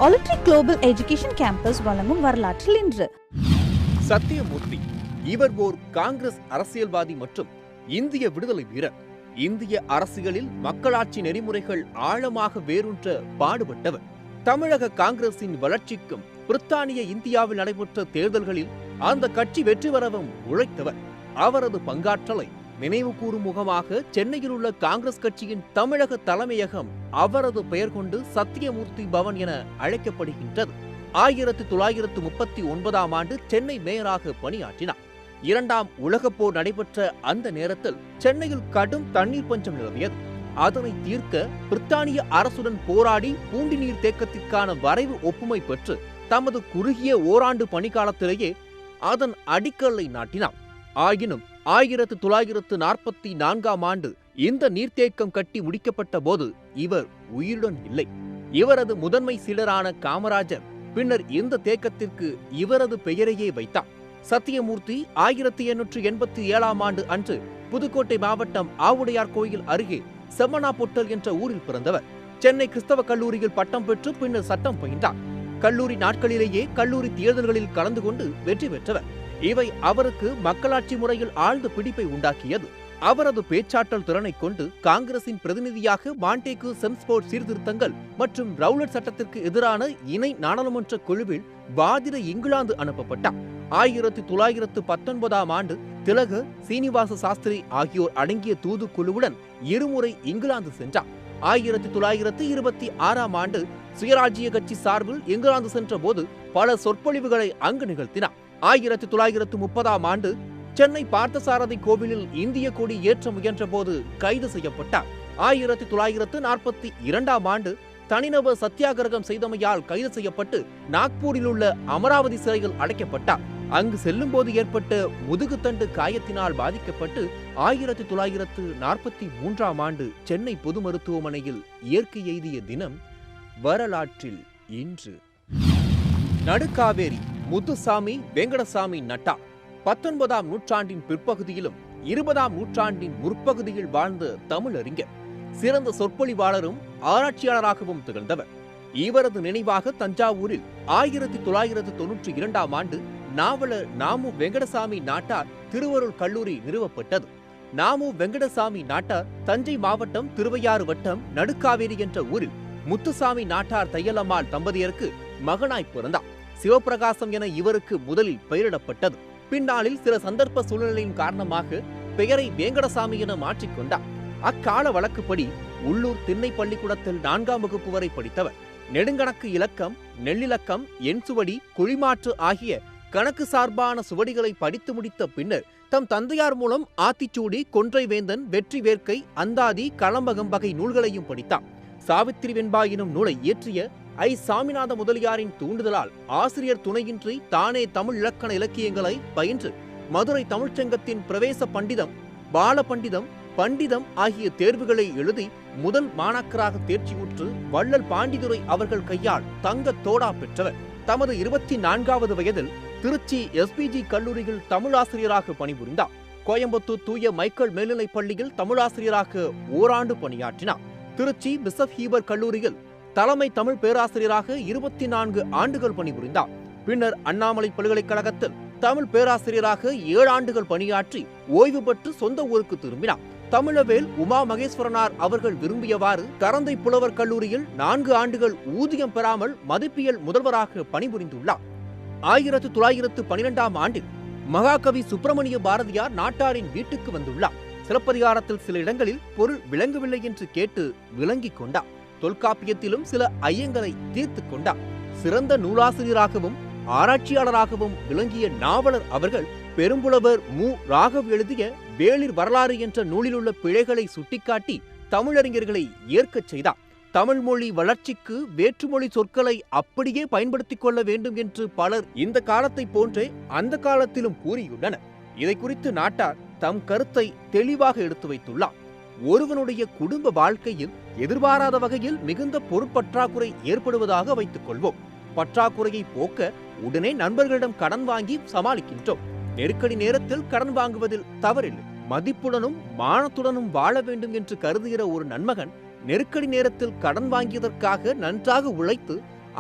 Olitri Global Education Campus வழங்கும் வரலாற்றில் இன்று. சத்தியமூர்த்தி இவர் ஓர் காங்கிரஸ் அரசியல்வாதி மற்றும் இந்திய விடுதலை வீரர். இந்திய அரசியலில் மக்களாட்சி நெறிமுறைகள் ஆழமாக வேரூன்ற பாடுபட்டவர். தமிழக காங்கிரசின் வளர்ச்சிக்கும் பிரித்தானிய இந்தியாவில் நடைபெற்ற தேர்தல்களில் அந்த கட்சி வெற்றி பெறவும் உழைத்தவர். அவரது பங்காற்றலை நினைவு கூறும் முகமாக சென்னையில் உள்ள காங்கிரஸ் கட்சியின் தமிழக தலைமையகம் அவரது பெயர் கொண்டு சத்தியமூர்த்தி பவன் என அழைக்கப்படுகின்றது. 1939ஆம் ஆண்டு சென்னை மேயராக பணியாற்றினார். இரண்டாம் உலகப் போர் நடைபெற்ற அந்த நேரத்தில் சென்னையில் கடும் தண்ணீர் பஞ்சம் நிலவியது. அதனை தீர்க்க பிரித்தானிய அரசுடன் போராடி பூண்டி நீர் தேக்கத்திற்கான வரைவு ஒப்புமை பெற்று தமது குறுகிய ஓராண்டு பணிக்காலத்திலேயே அதன் அடிக்கல்லை நாட்டினார். ஆயினும் 1944ஆம் ஆண்டு இந்த நீர்த்தேக்கம் கட்டி முடிக்கப்பட்ட போது இவர் உயிருடன் இல்லை. இவரது முதன்மை சீடரான காமராஜர் பின்னர் இந்த தேக்கத்திற்கு இவரது பெயரையே வைத்தார். சத்தியமூர்த்தி 1887ஆம் ஆண்டு அன்று புதுக்கோட்டை மாவட்டம் ஆவுடையார் கோயில் அருகே செம்மனாபொட்டல் என்ற ஊரில் பிறந்தவர். சென்னை கிறிஸ்தவ கல்லூரியில் பட்டம் பெற்று பின்னர் சட்டம் பயின்றார். கல்லூரி நாட்களிலேயே கல்லூரி தேர்தல்களில் கலந்து கொண்டு வெற்றி பெற்றவர். இவை அவருக்கு மக்களாட்சி முறையில் ஆழ்ந்த பிடிப்பை உண்டாக்கியது. அவரது பேச்சாற்றல் திறனை கொண்டு காங்கிரசின் பிரதிநிதியாக மாண்டேகு செம்ஸ்போர்ட் சீர்திருத்தங்கள் மற்றும் ரவுலட் சட்டத்திற்கு எதிரான இணை நாடாளுமன்ற குழுவில் வாதிட இங்கிலாந்து அனுப்பப்பட்டார். 1919ஆம் ஆண்டு திலகர், சீனிவாச சாஸ்திரி ஆகியோர் அடங்கிய தூதுக்குழுவுடன் இருமுறை இங்கிலாந்து சென்றார். 1926ஆம் ஆண்டு சுயராஜ்ய கட்சி சார்பில் இங்கிலாந்து சென்ற போது பல சொற்பொழிவுகளை அங்கு நிகழ்த்தினார். 1930ஆம் ஆண்டு சென்னை பார்த்தசாரதி கோவிலில் இந்திய கொடி ஏற்ற முயன்ற போது கைது செய்யப்பட்டார். 1942ஆம் ஆண்டு தனிநபர் சத்தியாகிரகம் செய்தமையால் கைது செய்யப்பட்டு நாக்பூரில் உள்ள அமராவதி சிறையில் அடைக்கப்பட்டார். அங்கு செல்லும் போது ஏற்பட்ட முதுகுத்தண்டு காயத்தினால் பாதிக்கப்பட்டு 1943ஆம் ஆண்டு சென்னை பொது மருத்துவமனையில் இயற்கை எய்திய தினம் வரலாற்றில் இன்று. நடுக்காவேரி முத்துசாமி வெங்கடசாமி நட்டார் 19ஆம் நூற்றாண்டின் பிற்பகுதியிலும் 20ஆம் நூற்றாண்டின் முற்பகுதியில் வாழ்ந்த தமிழறிஞர், சிறந்த சொற்பொழிவாளரும் ஆராய்ச்சியாளராகவும் திகழ்ந்தவர். இவரது நினைவாக தஞ்சாவூரில் 1992ஆம் ஆண்டு நாவலர் நாமு வெங்கடசாமி நாட்டார் திருவருள் கல்லூரி நிறுவப்பட்டது. நாமு வெங்கடசாமி நாட்டார் தஞ்சை மாவட்டம் திருவையாறு வட்டம் நடுக்காவேரி என்ற ஊரில் முத்துசாமி நாட்டார் தையலம்மாள் தம்பதியருக்கு மகனாய் பிறந்தார். சிவபிரகாசம் என இவருக்கு முதலில் பெயரிடப்பட்டது. பின்னாளில் சில சந்தர்ப்ப சூழ்நிலையின் காரணமாக பெயரை வேங்கடசாமி என மாற்றிக்கொண்டார். அக்கால வழக்குப்படி உள்ளூர் திண்ணை பள்ளிக்கூடத்தில் 4ஆம் வகுப்பு வரை படித்தவர். நெடுங்கணக்கு இலக்கம், நெல்லிலக்கம், எண்சுவடி, குழிமாற்று ஆகிய கணக்கு சார்பான சுவடிகளை படித்து முடித்த பின்னர் தம் தந்தையார் மூலம் ஆத்திச்சூடி, கொன்றை வேந்தன், வெற்றி வேர்க்கை, அந்தாதி, களம்பகம் வகை நூல்களையும் படித்தார். சாவித்திரி வெண்பா எனும் நூலை இயற்றிய ஐ. சாமிநாத முதலியாரின் தூண்டுதலால் ஆசிரியர் துணையின்றி தானே தமிழ் இலக்கண இலக்கியங்களை பயின்று மதுரை தமிழ்ச்சங்கத்தின் பிரவேச பண்டிதம், பால பண்டிதம், பண்டிதம் ஆகிய தேர்வுகளை எழுதி முதல் மாணாக்கராக தேர்ச்சியுற்று வள்ளல் பாண்டிதுரை அவர்கள் கையால் தங்க தோடா பெற்றவர். தமது 24வது வயதில் திருச்சி எஸ்பிஜி கல்லூரியில் தமிழாசிரியராக பணிபுரிந்தார். கோயம்புத்தூர் தூய மைக்கேல் மேல்நிலைப் பள்ளியில் தமிழாசிரியராக ஓராண்டு பணியாற்றினார். திருச்சி பிசப் ஹீபர் கல்லூரியில் தலைமை தமிழ் பேராசிரியராக 24 ஆண்டுகள் பணிபுரிந்தார். பின்னர் அண்ணாமலை பல்கலைக்கழகத்தில் தமிழ் பேராசிரியராக 7 ஆண்டுகள் பணியாற்றி ஓய்வு பெற்று சொந்த ஊருக்கு திரும்பினார். தமிழவேல் உமா மகேஸ்வரனார் அவர்கள் விரும்பியவாறு கரந்தை புலவர் கல்லூரியில் 4 ஆண்டுகள் ஊதியம் பெறாமல் மதிப்பியல் முதல்வராக பணிபுரிந்துள்ளார். 1912ஆம் ஆண்டில் மகாகவி சுப்பிரமணிய பாரதியார் நாட்டாரின் வீட்டுக்கு வந்துள்ளார். சிலப்பதிகாரத்தில் சில இடங்களில் பொருள் விளங்கவில்லை என்று கேட்டு விளங்கிக் கொண்டார். தொல்காப்பியத்திலும் சில ஐயங்களை தீர்த்து கொண்டார். சிறந்த நூலாசிரியராகவும் ஆராய்ச்சியாளராகவும் விளங்கிய நாவலர் அவர்கள் பெரும்புலவர் மு. ராகவ் எழுதிய வேளிர் வரலாறு என்ற நூலிலுள்ள பிழைகளை சுட்டிக்காட்டி தமிழறிஞர்களை ஏற்கச் செய்தார். தமிழ் மொழி வளர்ச்சிக்கு வேற்றுமொழி சொற்களை அப்படியே பயன்படுத்திக் கொள்ள வேண்டும் என்று பலர் இந்த காலத்தை போன்றே அந்த காலத்திலும் கூறியுள்ளனர். இதை குறித்து நாட்டார் தம் கருத்தை தெளிவாக எடுத்து வைத்துள்ளார். ஒருவனுடைய குடும்ப வாழ்க்கையில் எதிர்பாராத வகையில் மிகுந்த பொருட்பற்றாக்குறை ஏற்படுவதாக வைத்துக் கொள்வோம். பற்றாக்குறையை போக்க உடனே நண்பர்களிடம் கடன் வாங்கி சமாளிக்கின்றோம். நெருக்கடி நேரத்தில் கடன் வாங்குவதில் தவறில்லை. மதிப்புடனும் மானத்துடனும் வாழ வேண்டும் என்று கருதுகிற ஒரு நன்மகன் நெருக்கடி நேரத்தில் கடன் வாங்கியதற்காக நன்றாக உழைத்து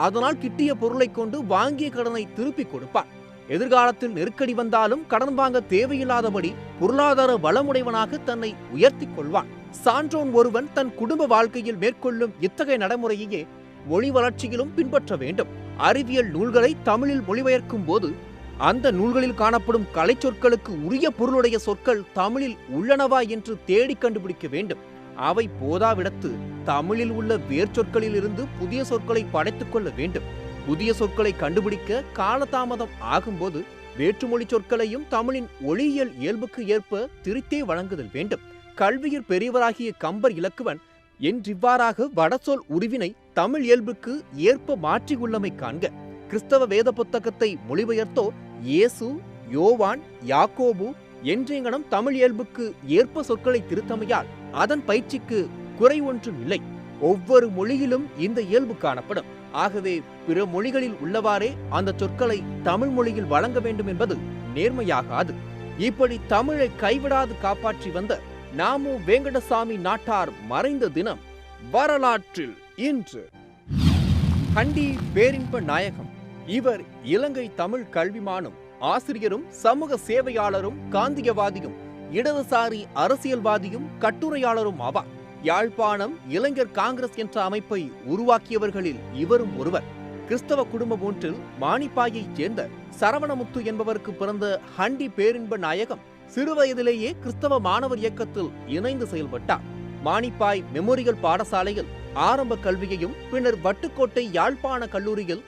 அதனால் கிட்டிய பொருளை கொண்டு வாங்கிய கடனை திருப்பிக் கொடுப்பான். எதிர்காலத்தில் நெருக்கடி வந்தாலும் கடன் வாங்க தேவையில்லாதபடி பொருளாதார வளமுடையவனாக தன்னை உயர்த்திக் கொள்வான். சான்றோன் ஒருவன் தன் குடும்ப வாழ்க்கையில் மேற்கொள்ளும் இத்தகைய நடைமுறையையே மொழி வளர்ச்சியிலும் பின்பற்ற வேண்டும். அறிவியல் நூல்களை தமிழில் மொழிபெயர்க்கும் போது அந்த நூல்களில் காணப்படும் கலை சொற்களுக்கு உரிய பொருளுடைய சொற்கள் தமிழில் உள்ளனவா என்று தேடி கண்டுபிடிக்க வேண்டும். அவை போதாவிடத்து தமிழில் உள்ள வேர்ச்சொற்களில் இருந்து புதிய சொற்களை படைத்துக் கொள்ள வேண்டும். புதிய சொற்களை கண்டுபிடிக்க காலதாமதம் ஆகும்போது வேற்றுமொழி சொற்களையும் தமிழின் ஒளியியல் இயல்புக்கு ஏற்ப திரித்தே வழங்குதல் வேண்டும். கல்வியில் பெரியவராகிய கம்பர் இலக்குவன் என்றிவ்வாறாக வடசொல் உருவினை தமிழ் இயல்புக்கு ஏற்ப மாற்றியுள்ளமை காண்க. கிறிஸ்தவ வேத புத்தகத்தை மொழிபெயர்த்தோ இயேசு, யோவான், யாக்கோபு என்றெங்கனம் தமிழ் இயல்புக்கு ஏற்ப சொற்களை திருத்தமையால் அதன் பயிற்சிக்கு குறை ஒன்றும் இல்லை. ஒவ்வொரு மொழியிலும் இந்த இயல்பு காணப்படும். ஆகவே பிற மொழிகளில் உள்ளவாறே அந்த சொற்களை தமிழ் மொழியில் வழங்க வேண்டும் என்பது நேர்மையாகாது. இப்படி தமிழை கைவிடாது காப்பாற்றி வந்த நாமு வெங்கடசாமி நாட்டார் மறைந்த தினம் வரலாற்றில் இன்று. ஹண்டி பேரின்ப நாயகம் இவர் இலங்கை தமிழ் கல்விமானும் ஆசிரியரும் சமூக சேவையாளரும் காந்தியவாதியும் இடதுசாரி அரசியல்வாதியும் கட்டுரையாளரும் ஆவார். யாழ்ப்பாணம் இளைஞர் காங்கிரஸ் என்ற அமைப்பை உருவாக்கியவர்களில் இவரும் ஒருவர். கிறிஸ்தவ குடும்பம் ஒன்றில் மானிப்பாயைச் சேர்ந்த சரவணமுத்து என்பவருக்கு பிறந்த ஹண்டி பேரின்ப நாயகம் சிறுவயதிலேயே கிறிஸ்தவ மாணவர் இயக்கத்தில் இணைந்து செயல்பட்டார். மானிப்பாய் மெமோரியல் பாடசாலையில் ஆரம்ப கல்வியையும் பின்னர் வட்டுக்கோட்டை யாழ்ப்பாண கல்லூரியில்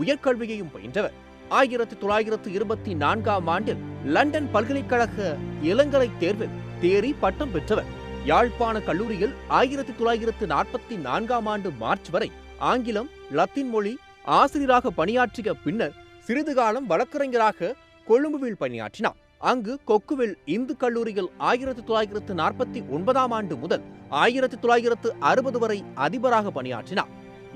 உயர்கல்வியையும் பயின்றவர். 1924ஆம் ஆண்டில் லண்டன் பல்கலைக்கழக இளங்கலை தேர்வில் தேறி பட்டம் பெற்றவர். யாழ்ப்பாண கல்லூரியில் 1944ஆம் ஆண்டு மார்ச் வரை ஆங்கிலம், லத்தீன் மொழி ஆசிரியராக பணியாற்றிய பின்னர் சிறிது காலம் வழக்கறிஞராக கொழும்புவில் பணியாற்றினார். அங்கு கொக்குவில் இந்து கல்லூரியில் 1949ஆம் ஆண்டு முதல் 1960 வரை அதிபராக பணியாற்றினார்.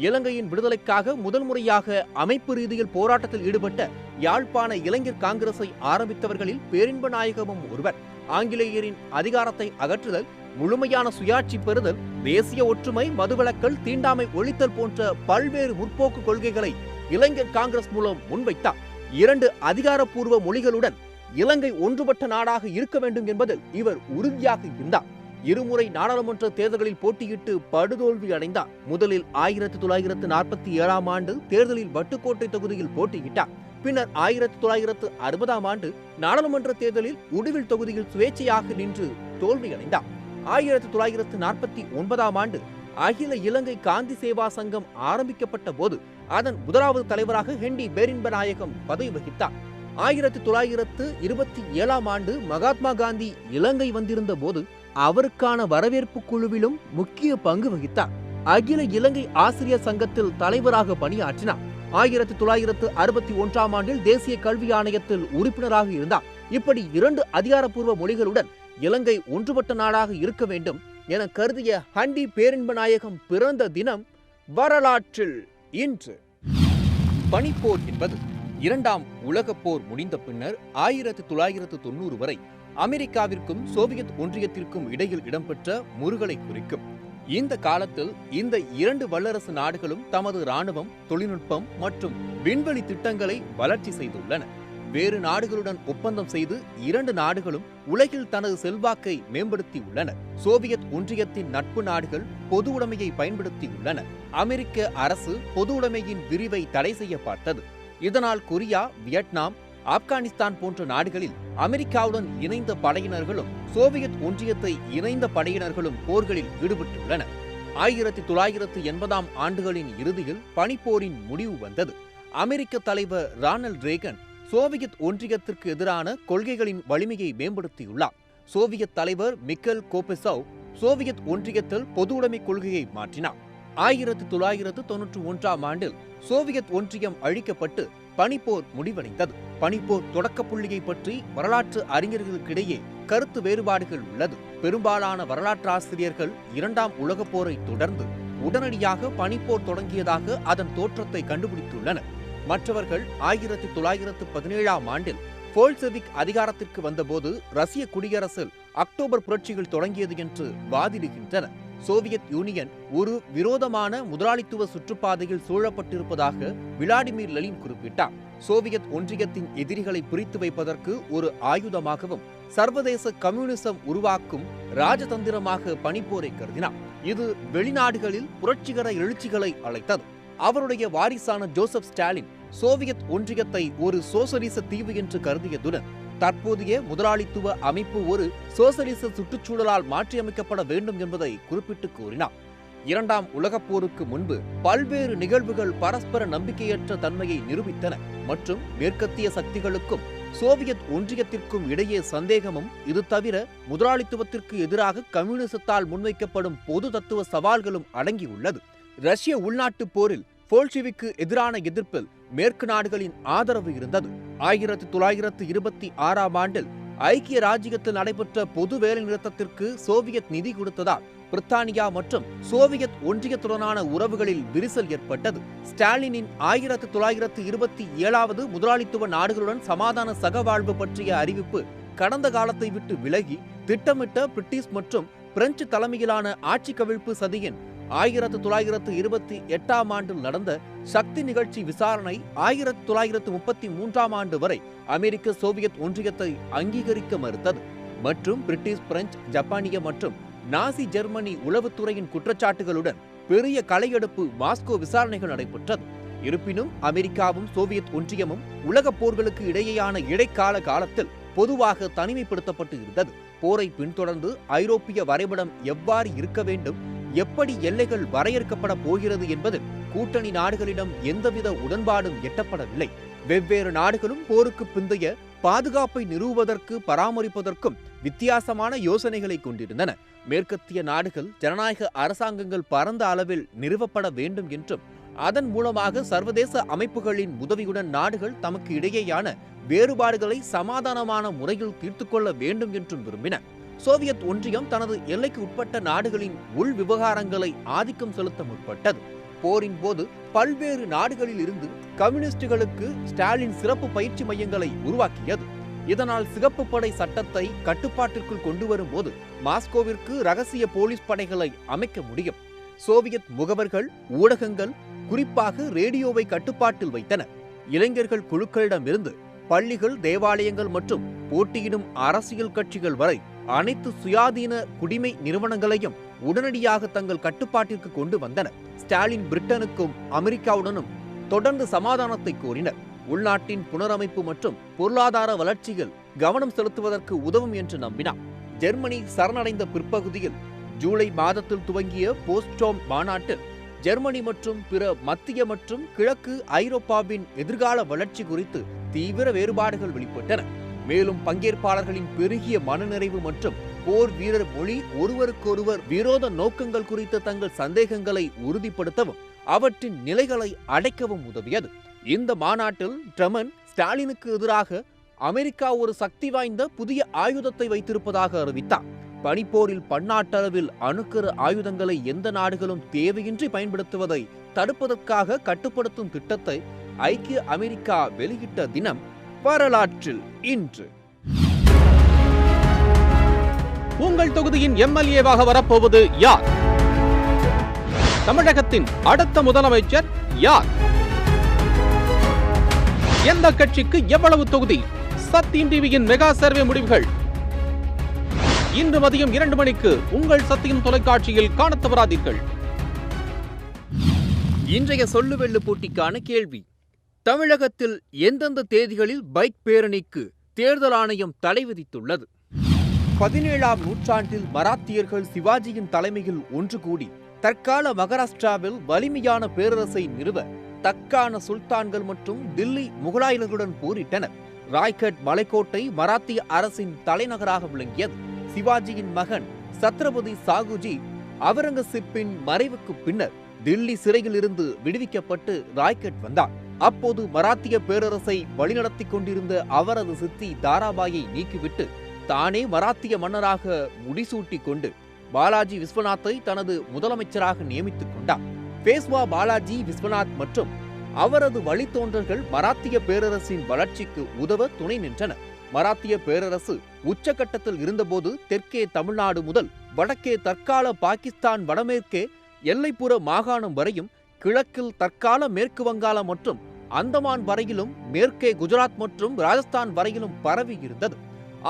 இலங்கையின் விடுதலைக்காக முதல் முறையாக அமைப்பு ரீதியில் போராட்டத்தில் ஈடுபட்ட யாழ்ப்பாண இளைஞர் காங்கிரஸை ஆரம்பித்தவர்களில் பேரின்ப நாயகமும் ஒருவர். ஆங்கிலேயரின் அதிகாரத்தை அகற்றுதல், முழுமையான சுயாட்சி பெறுதல், தேசிய ஒற்றுமை, மதுவிலக்கல், தீண்டாமை ஒழித்தல் போன்ற பல்வேறு முற்போக்கு கொள்கைகளை இளைஞர் காங்கிரஸ் மூலம் முன்வைத்தார். 2 அதிகாரப்பூர்வ மொழிகளுடன் இலங்கை ஒன்றுபட்ட நாடாக இருக்க வேண்டும் என்பதில் இவர் உறுதியாக இருந்தார். இருமுறை நாடாளுமன்ற தேர்தல்களில் போட்டியிட்டு படுதோல்வி அடைந்தார். முதலில் 1947ஆம் ஆண்டு தேர்தலில் வட்டுக்கோட்டை தொகுதியில் போட்டியிட்டார். பின்னர் 1960ஆம் ஆண்டு நாடாளுமன்ற தேர்தலில் உடுவில் தொகுதியில் சுயேட்சையாக நின்று தோல்வியடைந்தார். 1949ஆம் ஆண்டு அகில இலங்கை காந்தி சேவா சங்கம் ஆரம்பிக்கப்பட்ட போது அதன் முதலாவது தலைவராக ஹெண்டி பேரின்ப நாயகம் பதவி வகித்தார். 1927ஆம் ஆண்டு மகாத்மா காந்தி இலங்கை வந்திருந்த போது அவருக்கான வரவேற்பு குழுவிலும் முக்கிய பங்கு வகித்தார். அகில இலங்கை ஆசிரியர் சங்கத்தில் தலைவராக பணியாற்றினார். 1961ஆம் ஆண்டில் தேசிய கல்வி ஆணையத்தில் உறுப்பினராக இருந்தார். இப்படி 2 அதிகாரப்பூர்வ மொழிகளுடன் இலங்கை ஒன்றுபட்ட நாடாக இருக்க வேண்டும் என கருதிய ஹண்டி பேரின்ப நாயகம் பிறந்த தினம் வரலாற்றில் இன்று. பனிப்போர் என்பது 2ஆம் உலகப் போர் முடிந்த பின்னர் 1990 வரை அமெரிக்காவிற்கும் சோவியத் ஒன்றியத்திற்கும் இடையில் இடம்பெற்ற முறுகலை குறிக்கும். இந்த காலத்தில் இந்த 2 வல்லரசு நாடுகளும் தமது இராணுவம், தொழில்நுட்பம் மற்றும் விண்வெளி திட்டங்களை வளர்ச்சி செய்துள்ளன. வேறு நாடுகளுடன் ஒப்பந்தம் செய்து 2 நாடுகளும் உலகில் தனது செல்வாக்கை மேம்படுத்தியுள்ளன. சோவியத் ஒன்றியத்தின் நட்பு நாடுகள் பொது உடைமையை பயன்படுத்தியுள்ளன. அமெரிக்க அரசு பொது உடைமையின் விரிவை தடை செய்ய பார்த்தது. இதனால் கொரியா, வியட்நாம், ஆப்கானிஸ்தான் போன்ற நாடுகளில் அமெரிக்காவுடன் இணைந்த படையினர்களும் சோவியத் ஒன்றியத்தை இணைந்த படையினர்களும் போர்களில் ஈடுபட்டுள்ளனர். 1980ஆம் ஆண்டுகளின் இறுதியில் பனிப்போரின் முடிவு வந்தது. அமெரிக்க தலைவர் ரானல்ட் ரேகன் சோவியத் ஒன்றியத்திற்கு எதிரான கொள்கைகளின் வலிமையை மேம்படுத்தியுள்ளார். சோவியத் தலைவர் மிக்கேல் கோபெசவ் சோவியத் ஒன்றியத்தில் பொது உடைமை கொள்கையை மாற்றினார். 1991ஆம் ஆண்டில் சோவியத் ஒன்றியம் அழிக்கப்பட்டு பனிப்போர் முடிவடைந்தது. பனிப்போர் தொடக்க புள்ளியை பற்றி வரலாற்று அறிஞர்களுக்கிடையே கருத்து வேறுபாடுகள் உள்ளது. பெரும்பாலான வரலாற்றாசிரியர்கள் 2ஆம் உலகப் போரை தொடர்ந்து உடனடியாக பனிப்போர் தொடங்கியதாக அதன் தோற்றத்தை கண்டுபிடித்துள்ளனர். மற்றவர்கள் 1917ஆம் ஆண்டில் போல்செவிக் அதிகாரத்திற்கு வந்தபோது ரஷ்ய குடியரசில் அக்டோபர் புரட்சிகள் தொடங்கியது என்று வாதிடுகின்றனர். சோவியத் யூனியன் ஒரு விரோதமான முதலாளித்துவ சுற்றுப்பாதையில் சூழப்பட்டிருப்பதாக விளாடிமிர் லெனின் குறிப்பிட்டார். சோவியத் ஒன்றியத்தின் எதிரிகளை பிரித்து வைப்பதற்கு ஒரு ஆயுதமாகவும் சர்வதேச கம்யூனிசம் உருவாக்கும் ராஜதந்திரமாக பனிப்போரை கருதினார். இது வெளிநாடுகளில் புரட்சிகர எழுச்சிகளை அழைத்தது. அவருடைய வாரிசான ஜோசப் ஸ்டாலின் சோவியத் ஒன்றியத்தை ஒரு சோசலிச தீவு என்று கருதியதுடன் தற்போதைய முதலாளித்துவ அமைப்பு ஒரு சோசலிச சுற்றுச்சூழலால் மாற்றியமைக்கப்பட வேண்டும் என்பதை குறிப்பிட்டு கூறினார். இரண்டாம் உலகப் போருக்கு முன்பு பல்வேறு நிகழ்வுகள் பரஸ்பர நம்பிக்கையற்ற தன்மையை நிரூபித்தன மற்றும் மேற்கத்திய சக்திகளுக்கும் சோவியத் ஒன்றியத்திற்கும் இடையே சந்தேகமும், இது தவிர முதலாளித்துவத்திற்கு எதிராக கம்யூனிசத்தால் முன்வைக்கப்படும் பொது தத்துவ சவால்களும் அடங்கியுள்ளது. ரஷ்ய உள்நாட்டுப் போரில் போல்ஷிவிக்கு எதிரான எதிர்ப்பில் மேற்கு நாடுகளின் ஆதரவு இருந்தது. 1926ஆம் ஆண்டில் ஐக்கிய ராஜ்யத்தில் நடைபெற்ற பொது வேலைநிறுத்தத்திற்கு சோவியத் நிதி கொடுத்ததால் பிரித்தானியா மற்றும் சோவியத் ஒன்றியத்துடனான உறவுகளில் விரிசல் ஏற்பட்டது. ஸ்டாலினின் 1927வது முதலாளித்துவ நாடுகளுடன் சமாதான சகவாழ்வு பற்றிய அறிவிப்பு கடந்த காலத்தை விட்டு விலகி திட்டமிட்ட பிரிட்டிஷ் மற்றும் பிரெஞ்சு தலைமையிலான ஆட்சி கவிழ்ப்பு சதியின் 1928ஆம் ஆண்டில் நடந்த சக்தி நிகழ்ச்சி விசாரணை 1933ஆம் ஆண்டு வரை அமெரிக்க சோவியத் ஒன்றியத்தை அங்கீகரிக்க மறுத்தது மற்றும் பிரிட்டிஷ், பிரெஞ்சு, ஜப்பானிய மற்றும் நாசி ஜெர்மனி உளவுத்துறையின் குற்றச்சாட்டுகளுடன் பெரிய களையெடுப்பு மாஸ்கோ விசாரணைகள் நடைபெற்றது. இருப்பினும் அமெரிக்காவும் சோவியத் ஒன்றியமும் உலகப் போர்களுக்கு இடையேயான இடைக்கால காலத்தில் பொதுவாக தனிமைப்படுத்தப்பட்டு இருந்தது. போரை பின்தொடர்ந்து ஐரோப்பிய வரைபடம் எவ்வாறு இருக்க வேண்டும், எப்படி எல்லைகள் வரையறுக்கப்பட போகிறது என்பதில் கூட்டணி நாடுகளிடம் எந்தவித உடன்பாடும் எட்டப்படவில்லை. வெவ்வேறு நாடுகளும் போருக்கு பிந்தைய பாதுகாப்பை நிறுவுவதற்கு பராமரிப்பதற்கும் வித்தியாசமான யோசனைகளை கொண்டிருந்தன. மேற்கத்திய நாடுகள் ஜனநாயக அரசாங்கங்கள் பரந்த அளவில் நிறுவப்பட வேண்டும் என்றும் அதன் மூலமாக சர்வதேச அமைப்புகளின் உதவியுடன் நாடுகள் தமக்கு இடையேயான வேறுபாடுகளை சமாதானமான முறையில் தீர்த்து கொள்ள வேண்டும் என்றும் விரும்பின. சோவியத் ஒன்றியம் தனது எல்லைக்கு உட்பட்ட நாடுகளின் உள் விவகாரங்களை ஆதிக்கம் செலுத்த முற்பட்டது. போரின் போது பல்வேறு நாடுகளில் இருந்து கம்யூனிஸ்டுகளுக்கு ஸ்டாலின் சிறப்பு பயிற்சி மையங்களை உருவாக்கியது. இதனால் சிகப்பு படை சட்டத்தை கட்டுப்பாட்டிற்குள் கொண்டு வரும்போது மாஸ்கோவிற்கு ரகசிய போலீஸ் படைகளை அமைக்க முடியும். சோவியத் முகவர்கள் ஊடகங்கள் குறிப்பாக ரேடியோவை கட்டுப்பாட்டில் வைத்தனர். இளைஞர்கள் குழுக்களிடமிருந்து பள்ளிகள், தேவாலயங்கள் மற்றும் போட்டியிடும் அரசியல் கட்சிகள் வரை அனைத்து சுயாதீன குடிமை நிறுவனங்களையும் உடனடியாக தங்கள் கட்டுப்பாட்டிற்கு கொண்டு வந்தனர். ஸ்டாலின் பிரிட்டனுக்கும் அமெரிக்காவுடனும் தொடர்ந்து சமாதானத்தை கோரினர். உள்நாட்டின் புனரமைப்பு மற்றும் பொருளாதார வளர்ச்சியில் கவனம் செலுத்துவதற்கு உதவும் என்று நம்பினார். ஜெர்மனி சரணடைந்த பிற்பகுதியில் ஜூலை மாதத்தில் துவங்கிய போஸ்டோம் மாநாட்டில் ஜெர்மனி மற்றும் பிற மத்திய மற்றும் கிழக்கு ஐரோப்பாவின் எதிர்கால வளர்ச்சி குறித்து தீவிர வேறுபாடுகள் வெளிப்பட்டன. மேலும் பங்கேற்பாளர்களின் பெருகிய மனநிறைவு மற்றும் போர் வீரர் மொழி ஒருவருக்கொருவர் விரோத நோக்கங்கள் குறித்த தங்கள் சந்தேகங்களை உறுதிப்படுத்தவும் அவற்றின் நிலைகளை அடைக்கவும் உதவியது. இந்த மாநாட்டில் ட்ரமன் ஸ்டாலினுக்கு எதிராக அமெரிக்கா ஒரு சக்தி வாய்ந்த புதிய ஆயுதத்தை வைத்திருப்பதாக அறிவித்தார். பனிப்போரில் பன்னாட்டளவில் அணுக்கரு ஆயுதங்களை எந்த நாடுகளும் தேவையின்றி பயன்படுத்துவதை தடுப்பதற்காக கட்டுப்படுத்தும் திட்டத்தை ஐக்கிய அமெரிக்கா வெளியிட்ட தினம் வரலாற்றில் இன்று. உங்கள் தொகுதியின் எம்எல்ஏவாக வரப்போவது யார்? தமிழகத்தின் அடுத்த முதலமைச்சர் யார்? எந்த கட்சிக்கு எவ்வளவு தொகுதி? சத்தியம் டிவியின் மெகா சர்வே முடிவுகள் இன்று மதியம் 2 மணிக்கு உங்கள் சத்தியம் தொலைக்காட்சியில் காணத் தவறாதீர்கள். இன்றைய சொல்லுவெள்ளு போட்டிக்கான கேள்வி: தமிழகத்தில் எந்தெந்த தேதிகளில் பைக் பேரணிக்கு தேர்தல் ஆணையம் தடை விதித்துள்ளது? 17ஆம் நூற்றாண்டில் மராத்தியர்கள் சிவாஜியின் தலைமையில் ஒன்று கூடி தற்கால மகாராஷ்டிராவில் வலிமையான பேரரசை நிறுவ தக்கான சுல்தான்கள் மற்றும் தில்லி முகலாயர்களுடன் போரிட்டனர். ராய்கட் மலைக்கோட்டை மராத்திய அரசின் தலைநகராக விளங்கியது. சிவாஜியின் மகன் சத்ரபதி சாகுஜி அவுரங்கசீப்பின் மறைவுக்கு பின்னர் தில்லி சிறையில் இருந்து விடுவிக்கப்பட்டு ராய்கட் வந்தார். அப்போது மராத்திய பேரரசை வழிநடத்திக் கொண்டிருந்த அவரது சித்தி தாராபாயை நீக்கிவிட்டு தானே மராத்திய மன்னராக முடிசூட்டிக் கொண்டு பாலாஜி விஸ்வநாத்தை தனது முதலமைச்சராக நியமித்துக் கொண்டார். பேஷ்வா பாலாஜி விஸ்வநாத் மற்றும் அவரது வழித்தோன்றல்கள் மராத்திய பேரரசின் வளர்ச்சிக்கு உதவ துணை நின்றனர். மராத்திய பேரரசு உச்சகட்டத்தில் இருந்தபோது தெற்கே தமிழ்நாடு முதல் வடக்கே தற்கால பாகிஸ்தான், வடமேற்கே எல்லைப்புற மாகாணம் வரையும், கிழக்கில் தற்கால மேற்கு வங்காளம் மற்றும் அந்தமான் வரையிலும், மேற்கே குஜராத் மற்றும் ராஜஸ்தான் வரையிலும் பரவி இருந்தது.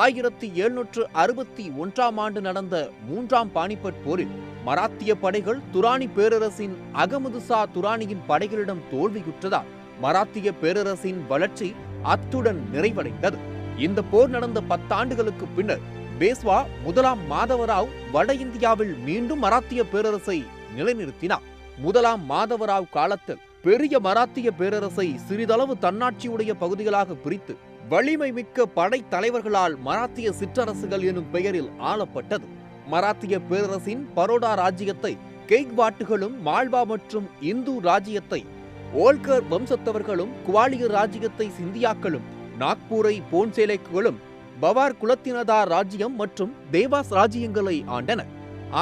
1761ஆம் ஆண்டு நடந்த 3ஆம் பானிபட் போரில் மராத்திய படைகள் துரானி பேரரசின் அகமது ஷா துரானியின் படைகளிடம் தோல்வியுற்றதால் மராத்திய பேரரசின் வளர்ச்சி அத்துடன் நிறைவடைந்தது. இந்த போர் நடந்த 10 ஆண்டுகளுக்கு பின்னர் பேஷ்வா முதலாம் மாதவராவ் வட இந்தியாவில் மீண்டும் மராத்திய பேரரசை நிலைநிறுத்தினார். முதலாம் மாதவராவ் காலத்தில் பெரிய மராத்திய பேரரசை சிறிதளவு தன்னாட்சியுடைய பகுதிகளாக பிரித்து வலிமை மிக்க படை தலைவர்களால் மராத்திய சிற்றரசுகள் எனும் பெயரில் ஆளப்பட்டது. மராத்திய பேரரசின் பரோடா ராஜ்யத்தை கெய்க்வாட்டுகளும், மால்வா மற்றும் இந்து ராஜ்யத்தை ஓல்கர் வம்சத்தவர்களும், குவாலியர் ராஜ்யத்தை சிந்தியாக்களும், நாக்பூரை போன்சேலேக்குகளும், பவார் குலத்தினதார் ராஜ்யம் மற்றும் தேவாஸ் ராஜ்யங்களை ஆண்டனர்.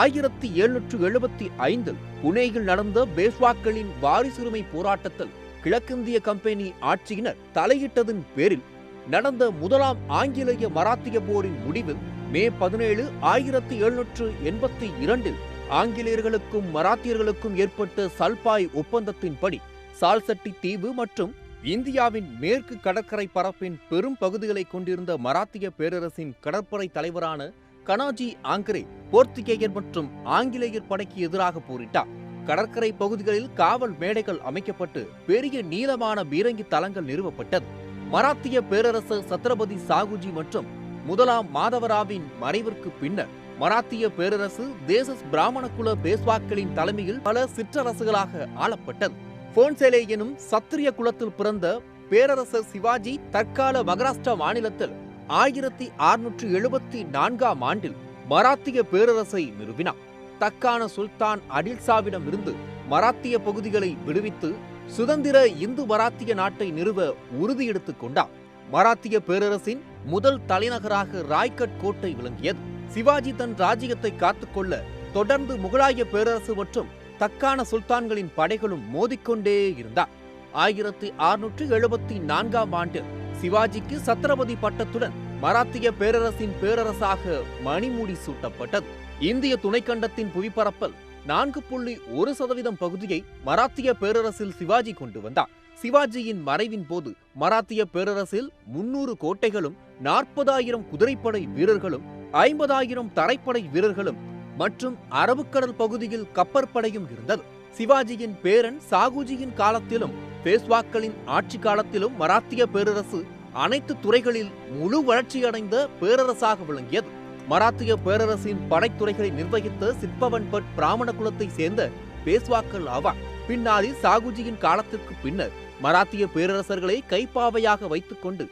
1775 புனேயில் நடந்த பேஷ்வாக்களின் வாரிசுரிமை போராட்டத்தில் கிழக்கிந்திய கம்பெனி ஆட்சியினர் தலையிட்டதன் பேரில் நடந்த முதலாம் ஆங்கிலேய மராத்திய போரின் முடிவில் மே 17, 1782 ஆங்கிலேயர்களுக்கும் மராத்தியர்களுக்கும் ஏற்பட்ட சல்பாய் ஒப்பந்தத்தின்படி சால்சட்டி தீவு மற்றும் இந்தியாவின் மேற்கு கடற்கரை பரப்பின் பெரும் பகுதிகளை கொண்டிருந்த மராத்திய பேரரசின் கடற்படை தலைவரான கனாஜி ஆங்கரே போர்த்துகேயர் மற்றும் ஆங்கிலேயர் படைக்கு எதிராக போரிட்டார். கடற்கரை பகுதிகளில் காவல் மேடைகள் அமைக்கப்பட்டு பெரிய நீளமான பீரங்கி தளங்கள் நிறுவப்பட்டது. மராத்திய பேரரசர் சத்ரபதி சாகுஜி மற்றும் முதலாம் மாதவராவின் மறைவிற்கு பின்னர் மராத்திய பேரரசு தேசஸ் பிராமண குல பேஷ்வாக்களின் தலைமையில் பல சிற்றரசுகளாக ஆளப்பட்டது. போன்சேலே எனும் சத்திரிய குலத்தில் பிறந்த பேரரசர் சிவாஜி தற்கால மகாராஷ்டிரா மாநிலத்தில் 1674ஆம் ஆண்டில் மராத்திய பேரரசை நிறுவினார். தக்கான சுல்தான் அடில்சாவிடம் இருந்து மராத்திய பகுதிகளை விடுவித்து சுதந்திர இந்து மராத்திய நாட்டை நிறுவ உறுதி எடுத்துக் கொண்டார். மராத்திய பேரரசின் முதல் தலைநகராக ராய்கட் கோட்டை விளங்கியது. சிவாஜி தன் ராஜ்யத்தை காத்துக்கொள்ள தொடர்ந்து முகலாய பேரரசு மற்றும் தக்கான சுல்தான்களின் படைகளும் மோதிக்கொண்டே இருந்தார். 1674ஆம் ஆண்டில் சிவாஜிக்கு சத்ரபதி பட்டத்துடன் மராத்திய பேரரசின் பேரரசாக மணிமுடி சூட்டப்பட்டது. இந்திய துணைக்கண்டத்தின் புவிப்பரப்பில் 4.1% பகுதியை மராத்திய பேரரசில் சிவாஜி கொண்டு வந்தார். சிவாஜியின் மறைவின் போது மராத்திய பேரரசில் 300 கோட்டைகளும், 40,000 குதிரைப்படை வீரர்களும், 50,000 தரைப்படை வீரர்களும் மற்றும் அரபுக்கடல் பகுதியில் கப்பற்படையும் இருந்தது. சிவாஜியின் பேரன் சாகுஜியின் காலத்திலும் பேஷ்வாக்களின் ஆட்சி காலத்திலும் மராத்திய பேரரசு அனைத்து துறைகளில் முழு வளர்ச்சியடைந்த பேரரசாக விளங்கியது. மராத்திய பேரரசின் படைத்துறைகளை நிர்வகித்த சிற்பவன் பட் பிராமண குலத்தை சேர்ந்த பேஷ்வாக்கள் ஆவார். பின்னாளில் சாகுஜியின் காலத்திற்கு பின்னர் மராத்திய பேரரசர்களை கைப்பாவையாக வைத்துக் கொண்டு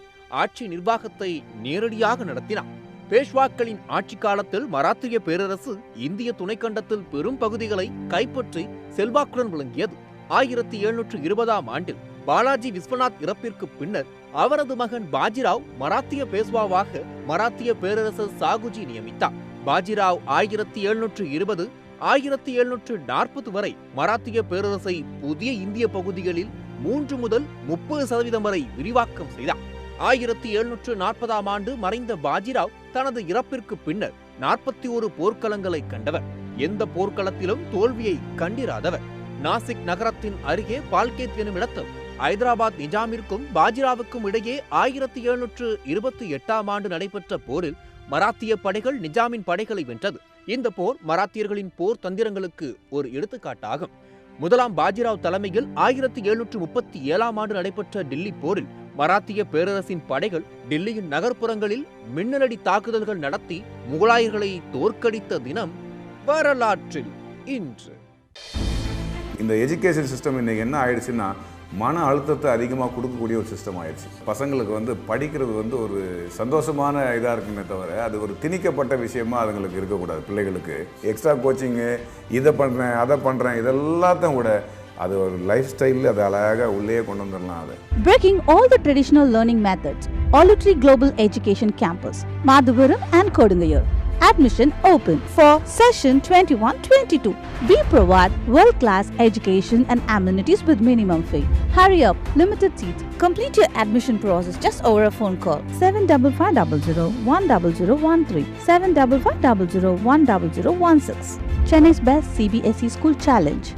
ஆட்சி நிர்வாகத்தை நேரடியாக நடத்தினார். பேஷ்வாக்களின் ஆட்சி காலத்தில் மராத்திய பேரரசு இந்திய துணைக்கண்டத்தில் பெரும் பகுதிகளை கைப்பற்றி செல்வாக்குடன் விளங்கியது. 1720ஆம் ஆண்டில் பாலாஜி விஸ்வநாத் இறப்பிற்கு பின்னர் அவரது மகன் பாஜிராவ் மராத்திய பேஷ்வாவாக மராத்திய பேரரசர் சாகுஜி நியமித்தார். பாஜிராவ் 1720, 1740 வரை மராத்திய பேரரசை புதிய இந்திய பகுதிகளில் 3 முதல் 30% வரை விரிவாக்கம் செய்தார். 1740ஆம் ஆண்டு மறைந்த பாஜிராவ் தனது இறப்பிற்கு பின்னர் 41 போர்க்களங்களை கண்டவர். எந்த போர்க்களத்திலும் தோல்வியை கண்டிராதவர். நாசிக் நகரத்தின் அருகே பால்கேத் எனும் இடத்தில் ஐதராபாத் நிஜாமிற்கும் பாஜிராவுக்கும் இடையே 1728ஆம் ஆண்டு நடைபெற்ற போரில் மராத்திய படைகள் நிஜாமின் படைகளை வென்றது. இந்த போர் மராத்தியர்களின் போர் தந்திரங்களுக்கு ஒரு எடுத்துக்காட்டாகும். முதலாம் பாஜிராவ் தலைமையில் 1737ஆம் ஆண்டு நடைபெற்ற டில்லி போரில் மராத்திய பேரரசின் படைகள் டில்லியின் நகர்ப்புறங்களில் மின்னலடி தாக்குதல்கள் நடத்தி முகலாயர்களை தோற்கடித்த தினம் வரலாற்றில் இன்று. இந்த எஜுகேஷன் சிஸ்டம் இன்னைக்கு என்ன ஆயிடுச்சுன்னா மன அழுத்தத்தை அதிகமாக கொடுக்கக்கூடிய ஒரு சிஸ்டம் ஆயிடுச்சு. பசங்களுக்கு படிக்கிறது ஒரு சந்தோஷமான இதாக இருக்குமே தவிர அது ஒரு திணிக்கப்பட்ட விஷயமா அதுங்களுக்கு இருக்கக்கூடாது. பிள்ளைகளுக்கு எக்ஸ்ட்ரா கோச்சிங்கு, இதை பண்ணுறேன் அதை பண்ணுறேன், இதெல்லாத்தையும் கூட அது ஒரு லைஃப் ஸ்டைலில் அதை அழகாக உள்ளே கொண்டு வந்துடலாம். அது Breaking all the traditional learning methods, Allutri Global Education Campus, Madhuvaram and Kodungayur. Admission open for session 21-22. We provide world-class education and amenities with minimum fee. Hurry up, limited seats. Complete your admission process just over a phone call. 7550-10013, 7550-10016. Chennai's best CBSE school challenge.